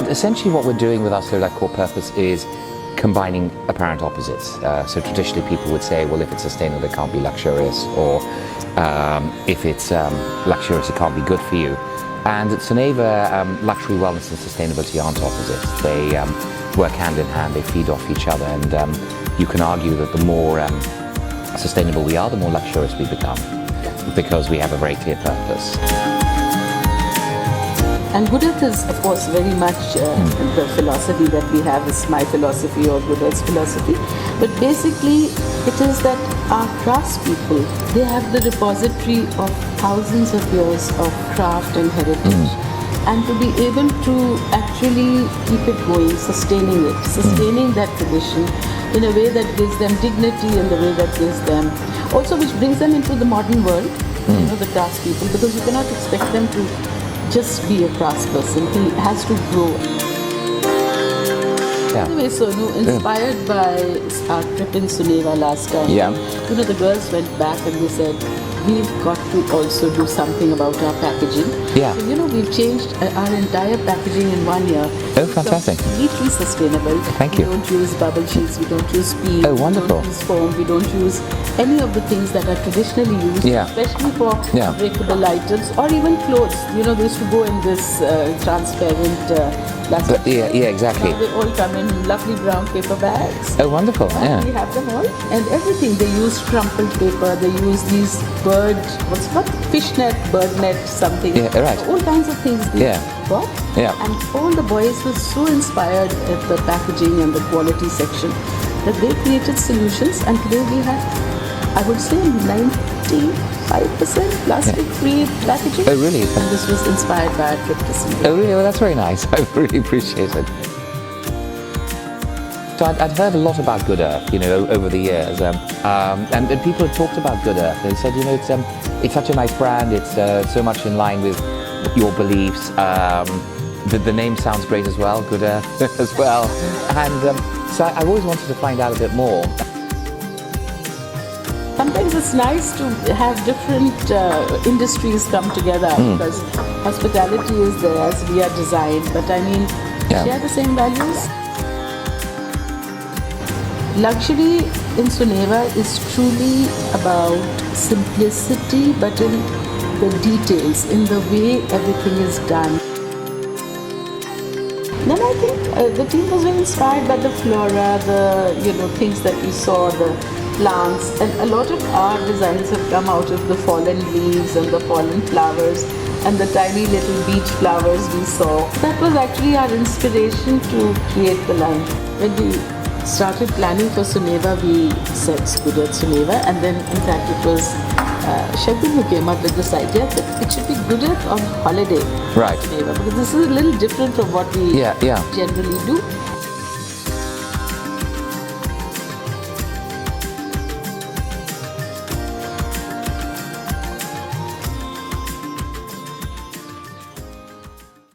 And essentially what we're doing with our Slow Life core purpose is combining apparent opposites. So traditionally people would say, well, if it's sustainable, it can't be luxurious, or if it's luxurious, it can't be good for you. And at Soneva, luxury, wellness and sustainability aren't opposites. They work hand in hand, they feed off each other, and you can argue that the more sustainable we are, the more luxurious we become, because we have a very clear purpose. And Good Earth is, of course, very much the philosophy that we have is my philosophy or Good Earth's philosophy. But basically, it is that our craftspeople, they have the repository of thousands of years of craft and heritage. And to be able to actually keep it going, sustaining that tradition in a way that gives them dignity, in the way that gives them, also which brings them into the modern world, the craftspeople, because you cannot expect them to just be a craftsperson. He has to grow. Anyway, Sonu, inspired by our trip in Soneva last time, the girls went back and they said, we've got to also do something about our packaging. So, we've changed our entire packaging in 1 year. Oh, fantastic. Completely sustainable. Thank you. We don't use bubble sheets, we don't use peel, oh, wonderful. We don't use foam, we don't use any of the things that are traditionally used, especially for breakable items or even clothes. They used to go in this transparent plastic. Exactly. Now they all come in lovely brown paper bags. Oh, wonderful. We have them all. And everything. They use crumpled paper, they use these what's it called? Fishnet, bird net, something. Right. All kinds of things they got. And all the boys were so inspired at the packaging and the quality section that they created solutions, and today we have, I would say, 95% plastic-free packaging. Oh, really? And this was inspired by our trip to Soneva. Oh, really? Well, that's very nice. I really appreciate it. So I'd heard a lot about Good Earth, over the years, and people had talked about Good Earth. They said, it's such a nice brand. It's so much in line with your beliefs. The name sounds great as well, Good Earth as well. And so I've always wanted to find out a bit more. Sometimes it's nice to have different industries come together because hospitality is there as we are designed, but share the same values. Luxury in Soneva is truly about simplicity, but in the details, in the way everything is done. Then I think the team was very inspired by the flora, the things that we saw, the plants, and a lot of our designs have come out of the fallen leaves and the fallen flowers and the tiny little beach flowers we saw. That was actually our inspiration to create the line. When we started planning for Soneva, we said Good Earth Soneva, and then in fact it was Shagul who came up with this idea that it should be Good Earth on holiday. Right. Soneva, because this is a little different from what we generally do.